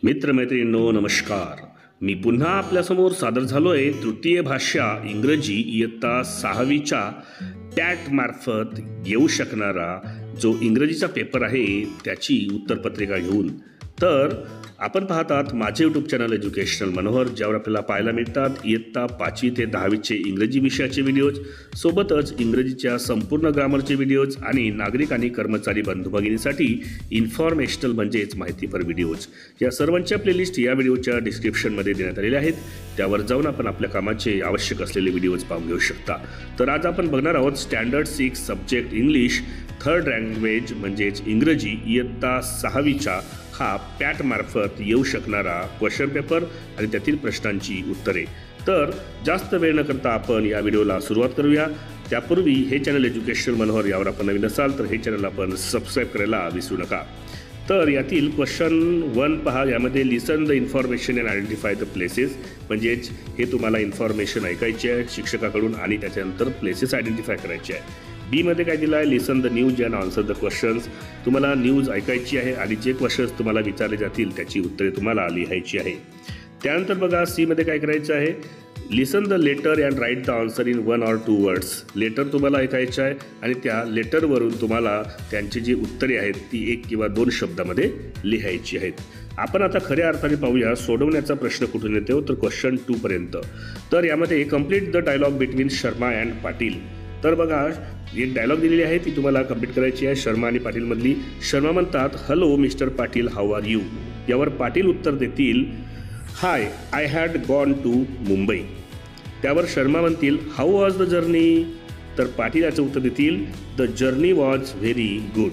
मित्रमैत्रिणींनो नमस्कार. मी पुन्हा आपल्यासमोर सादर झालोय तृतीय भाषा इंग्रजी इयत्ता 6वीच्या टॅटमार्फत येऊ शकणारा जो इंग्रजीचा पेपर आहे त्याची उत्तरपत्रिका घेऊन. तर आपण पाहतात माझे यूट्यूब चॅनल एज्युकेशनल मनोहर, ज्यावर आपल्याला पाहायला मिळतात इयत्ता 5वी ते 10वीचे इंग्रजी विषयाचे व्हिडिओज, सोबतच इंग्रजीच्या संपूर्ण ग्रामरचे व्हिडिओज आणि नागरिक आणि कर्मचारी बंधू भगिनीसाठी इन्फॉर्मेशनल म्हणजेच माहितीपर व्हिडिओज. या सर्वांच्या प्लेलिस्ट या व्हिडिओच्या डिस्क्रिप्शनमध्ये देण्यात आलेल्या आहेत. त्यावर जाऊन आपण आपल्या कामाचे आवश्यक असलेले व्हिडिओज पाहून घेऊ शकता. तर आज आपण बघणार आहोत standard 6 subject English third language म्हणजेच इंग्रजी इयत्ता 6वीच्या हा पॅटमार्फत येऊ शकणारा क्वेश्चन पेपर आणि त्यातील प्रश्नांची उत्तरे. तर जास्त वेळ न करता आपण या व्हिडिओला सुरुवात करूया. त्यापूर्वी हे चॅनल एज्युकेशनल मनोहर यावर आपण नवीन असाल तर हे चॅनल आपण सबस्क्राईब करायला विसरू नका. तर यातील क्वेश्चन 1 पहा. यामध्ये listen the information and identify the places, म्हणजेच हे तुम्हाला इन्फॉर्मेशन ऐकायची आहे शिक्षकाकडून आणि त्याच्यानंतर प्लेसेस आयडेंटिफाय करायचे आहे. बी मध्ये काय दिलं आहे, listen the news and answer the questions. तुम्हाला न्यूज ऐकायची आहे आणि जे क्वेश्चन्स तुम्हाला विचारले जातील त्याची उत्तरे तुम्हाला लिहायची आहे. त्यानंतर बघा सी मध्ये काय करायचं आहे, listen the letter and write the answer in 1 or 2 words. Letter तुम्हाला ऐकायचं आहे आणि त्या लेटरवरून तुम्हाला त्यांची जी उत्तरे आहेत ती 1 किंवा 2 शब्दामध्ये लिहायची आहेत. आपण आता खऱ्या अर्थाने पाहूया सोडवण्याचा प्रश्न कुठून येतो तर क्वेश्चन 2 पर्यंत. तर यामध्ये complete the dialogue between Sharma and Patil. तर बघा एक डायलॉग दिलेली आहे ती तुम्हाला कंप्लीट करायची आहे शर्मा आणि पाटीलमधली. शर्मा म्हणतात, hello mister Patil, how are you. यावर पाटील उत्तर देतील, hi, I had gone to Mumbai. त्यावर शर्मा म्हणतील, हाऊ वॉज द जर्नी. तर पाटील याचं उत्तर देतील, the journey was very good.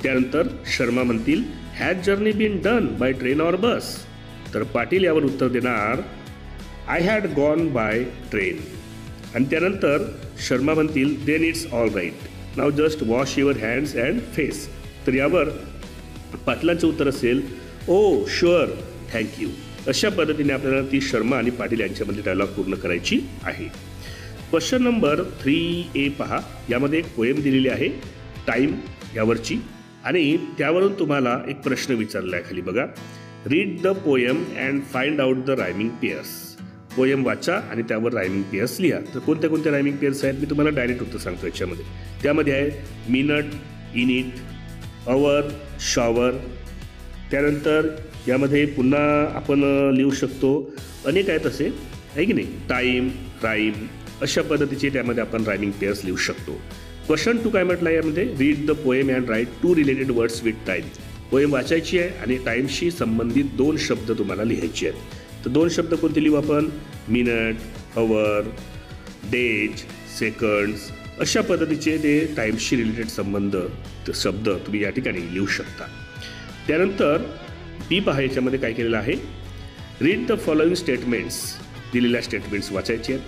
त्यानंतर शर्मा म्हणतील, has journey been done by train or bus. तर पाटील यावर उत्तर देणार, I had gone by train. आणि त्यानंतर शर्मा म्हणतील, then it's all right, now just wash your hands and face. तर यावर पाटलांचं उत्तर असेल, ओ शुअर, थँक्यू. अशा पद्धतीने आपल्याला ती शर्मा आणि पाटील यांच्यामध्ये डायलॉग पूर्ण करायची आहे. क्वेश्चन नंबर 3A पहा. यामध्ये एक पोएम दिलेली आहे टाईम यावरची आणि त्यावरून तुम्हाला एक प्रश्न विचारला आहे खाली बघा, read the poem and find out the rhyming pairs. Poem वाचा आणि त्यावर रायमिंग पेअर्स लिहा. तर कोणत्या कोणत्या रायमिंग पेअर्स आहेत मी तुम्हाला डायरेक्ट उत्तर सांगतो याच्यामध्ये. त्यामध्ये आहे मिनट, इनिट, अवर, शॉवर. त्यानंतर यामध्ये पुन्हा आपण लिहू शकतो अनेक आहेत असे आहे की नाही, टाईम, राईम, अशा पद्धतीचे त्यामध्ये आपण रायमिंग पेअर्स लिहू शकतो. क्वेश्चन 2 काय म्हटलं आहे यामध्ये, read the poem and write 2 related words with time. Poem वाचायची आहे आणि टाईमशी संबंधित 2 शब्द तुम्हाला लिहायचे आहेत. तर 2 शब्द कोणते लिहू आपण, मिनट, अवर, डेज, सेकंड्स, अशा पद्धतीचे ते टाईमशी रिलेटेड संबंध शब्द तुम्ही या ठिकाणी लिहू शकता. त्यानंतर बी पहा. याच्यामध्ये काय केलेलं आहे, रीड द फॉलोइंग स्टेटमेंट्स. दिलेल्या स्टेटमेंट्स वाचायचे आहेत.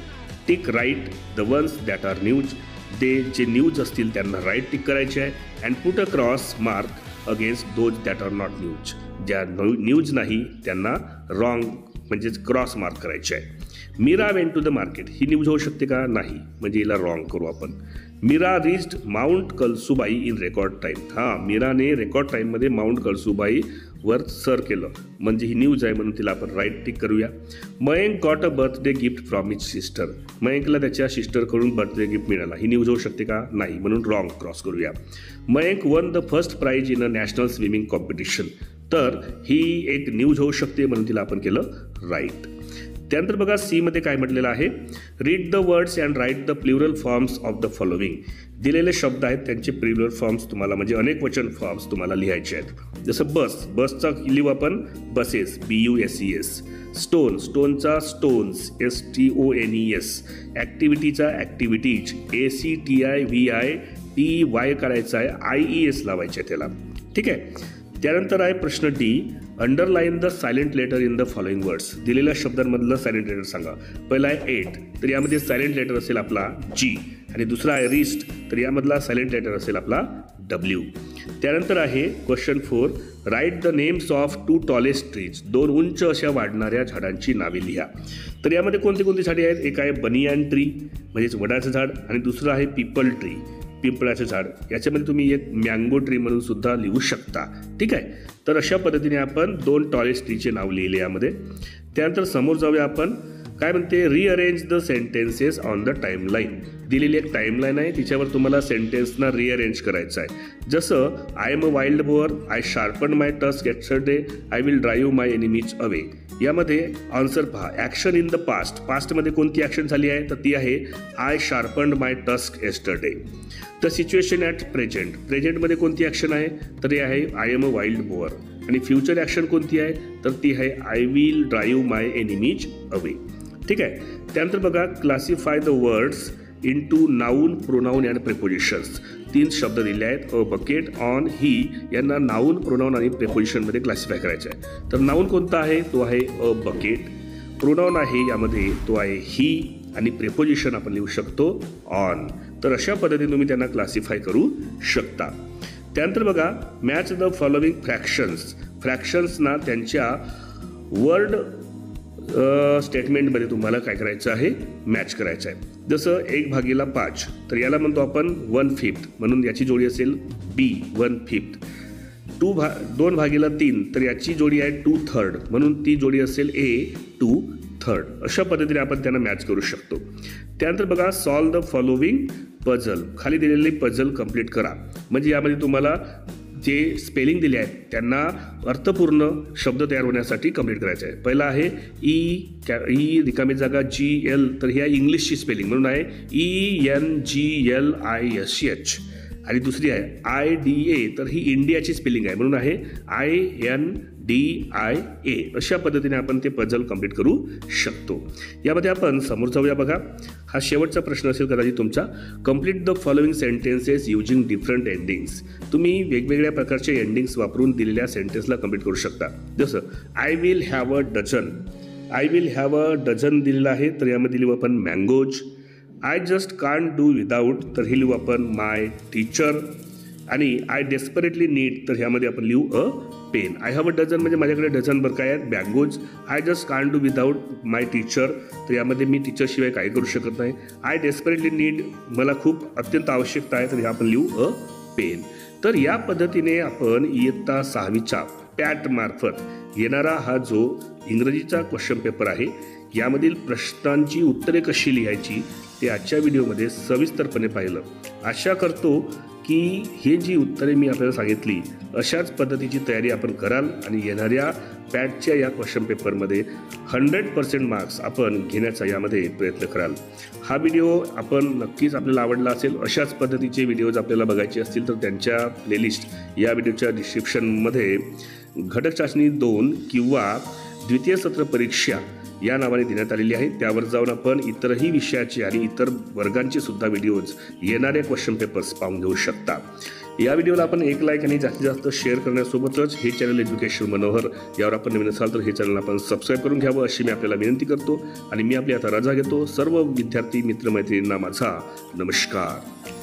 Tick right the ones that are news. जे न्यूज असतील त्यांना राईट टिक करायचे आहे. And put a cross mark against those that are not news. ज्या न्यूज नाही त्यांना रॉंग म्हणजेच क्रॉस मार्क करायचे आहे. Meera went to the market. ही न्यूज होऊ शकते का, नाही, म्हणजे हिला रॉंग करू आपण. Meera reached mount Kalsubai in record time. हां, मीराने रेकॉर्ड टाईममध्ये माउंट कळसुबाईवर सर केलं, म्हणजे ही न्यूज आहे म्हणून तिला आपण राईट टिक करूया. Mayank got a birthday gift from his sister. मयंकला त्याच्या सिस्टरकडून बर्थडे गिफ्ट मिळाला. ही न्यूज होऊ शकते का, नाही, म्हणून रॉंग क्रॉस करूया. Mayank one the first prize in a national swimming competition. तर ही एक न्यूज होऊ शकते म्हणून तिला आपण केलं राईट. त्यानंतर बघा सी मध्ये काय म्हटलेलं आहे, read the words and write the plural forms of the following. दिलेले शब्द आहेत त्यांचे प्लुरल फॉर्म्स तुम्हाला म्हणजे अनेक वचन फॉर्म्स तुम्हाला लिहायचे आहेत. जसं बस, बसचा लिहू आपण बसेस, BUSES. स्टोन, स्टोनचा स्टोन्स, STONES. ॲक्टिव्हिटीचा ॲक्टिव्हिटीज, ACTIVITY करायचा आहे, IES लावायचे आहे त्याला, ठीक आहे. त्यानंतर आहे प्रश्न D, underline the silent letter in the following words. दिलेल्या शब्दांमधलं सायलेंट लेटर सांगा. पहिला आहे 8, तर यामध्ये सायलेंट लेटर असेल आपला G. आणि दुसरा आहे रिस्ट, तर यामधला सायलेंट लेटर असेल आपला W. त्यानंतर आहे question 4, write the names of 2 tallest trees. 2 उंच अशा वाढणाऱ्या झाडांची नावे लिहा. तर यामध्ये कोणती कोणती झाडे आहेत, एक आहे बनियान ट्री म्हणजेच वडाचं झाड आणि दुसरं आहे पीपल ट्री. पिंपळाचं झाड, याच्यामध्ये तुम्ही एक मँगो ट्री म्हणून सुद्धा लिहू शकता. ठीक आहे. तर अशा पद्धतीने आपण 2 टॉयलेट ट्रीचे नाव लिहिले यामध्ये. त्यानंतर समोर जाऊया आपण. काय म्हणते, rearrange the sentences on the timeline. दिलेली एक टाईमलाईन आहे, तिच्यावर तुम्हाला सेंटेन्सना रिअरेंज करायचं आहे. जसं I am a wild boar, I sharpen my tusk yesterday, I will drive my enemies away. यामध्ये आन्सर पहा. ॲक्शन इन द पास्ट, पास्टमध्ये कोणती ॲक्शन झाली आहे तर ती आहे I sharpened my tusk yesterday. The situation at present, प्रेझेंटमध्ये कोणती ॲक्शन आहे तर ते आहे I am a wild boar. आणि फ्युचर ॲक्शन कोणती आहे तर ती आहे I will drive my enemies away. ठीक आहे. त्यानंतर बघा, classify the words into noun, pronoun and prepositions. 3 शब्द दिले आहेत. अ बकेट, ऑन, ही यांना नाऊन, प्रोनाऊन आणि प्रेपोजिशनमध्ये क्लासिफाय करायचं आहे. तर नाऊन कोणता आहे तो आहे अ बकेट. प्रोनाऊन आहे यामध्ये तो आहे ही, आणि प्रेपोजिशन आपण लिहू शकतो ऑन. तर अशा पद्धतीने तुम्ही त्यांना क्लासिफाय करू शकता. त्यानंतर बघा, मॅच द फॉलोविंग फ्रॅक्शन्स. फ्रॅक्शन्सना त्यांच्या वर्ड स्टेटमेंटमध्ये तुम्हाला काय करायचं आहे, मॅच करायचं आहे. जसं 1/5, तर याला म्हणतो आपण 1/5, म्हणून याची जोडी असेल बी 1/5. 2/3, तर याची जोडी आहे 2/3, म्हणून ती जोडी असेल ए 2/3. अशा पद्धतीने आपण त्यांना मॅच करू शकतो. त्यानंतर बघा, सॉल्व द फॉलोविंग पझल. खाली दिलेले पझल कंप्लीट करा. म्हणजे यामध्ये तुम्हाला जे स्पेलिंग दिले आहेत त्यांना अर्थपूर्ण शब्द तयार होण्यासाठी कंप्लीट करायचं आहे. पहिला आहे ई रिकामी जागा GL, तर ही आहे इंग्लिशची स्पेलिंग म्हणून आहे ENGLISH. आणि दुसरी आहे IDA, तर ही इंडियाची स्पेलिंग आहे म्हणून आहे INDIA. अशा पद्धतीने आपण ते पझल कंप्लीट करू शकतो. यामध्ये आपण समोर जाऊया. बघा, हा शेवटचा प्रश्न असेल कदाचित तुमचा. Complete the following sentences using different endings. तुम्ही वेगवेगळ्या प्रकारचे एंडिंग्स वापरून दिलेल्या सेंटेन्सला कंप्लीट करू शकता. जसं I will have a dozen. I will have a dozen दिलेलं आहे, तर यामध्ये लिहू आपण mangoes. I just can't do without, तर हे लिहू आपण माय टीचर. आणि आय डेस्परेटली नीड, तर ह्यामध्ये आपण लिहू a pen. I have a dozen म्हणजे माझ्याकडे डझनभर काय आहेत, mangoes. I just can't do without my teacher, तर यामध्ये मी टीचरशिवाय काही करू शकत नाही. आय डेस्परेटली नीड, मला खूप अत्यंत आवश्यकता आहे, तर हे आपण लिहू अ पेन. तर या पद्धतीने आपण इयत्ता 6वीच्या पॅट मार्फत येणारा हा जो इंग्रजीचा क्वेश्चन पेपर आहे, यामधील प्रश्नांची उत्तरे कशी लिहायची ते आजच्या व्हिडिओमध्ये सविस्तरपणे पाहिलं. आशा करतो की हे जी उत्तरे मी आपल्याला सांगितली अशाच पद्धतीची तयारी आपण कराल आणि येणाऱ्या पॅटच्या या क्वेश्चन पेपरमध्ये 100% मार्क्स आपण घेण्याचा यामध्ये प्रयत्न कराल. हा व्हिडिओ आपण नक्कीच आपल्याला आवडला असेल. अशाच पद्धतीचे व्हिडिओज आपल्याला बघायचे असतील तर त्यांच्या प्लेलिस्ट या व्हिडिओच्या डिस्क्रिप्शनमध्ये घटक चाचणी 2 किंवा द्वितीय सत्र परीक्षा या नावाने देण्यात आलेली आहे. त्यावर जाऊन आपण इतरही विषयाचे आणि इतर वर्गांचे सुद्धा व्हिडिओज, येणारे क्वेश्चन पेपर्स पाहून घेऊ शकता. या व्हिडिओला आपण 1 लाईक आणि जास्तीत जास्त शेअर करण्यासोबतच हे चॅनल एज्युकेशन मनोहर यावर आपण नवीन असाल तर हे चॅनल आपण सबस्क्राईब करून घ्यावं अशी मी आपल्याला विनंती करतो. आणि मी आपली आता रजा घेतो. सर्व विद्यार्थी मित्रमैत्रिणींना माझा नमस्कार.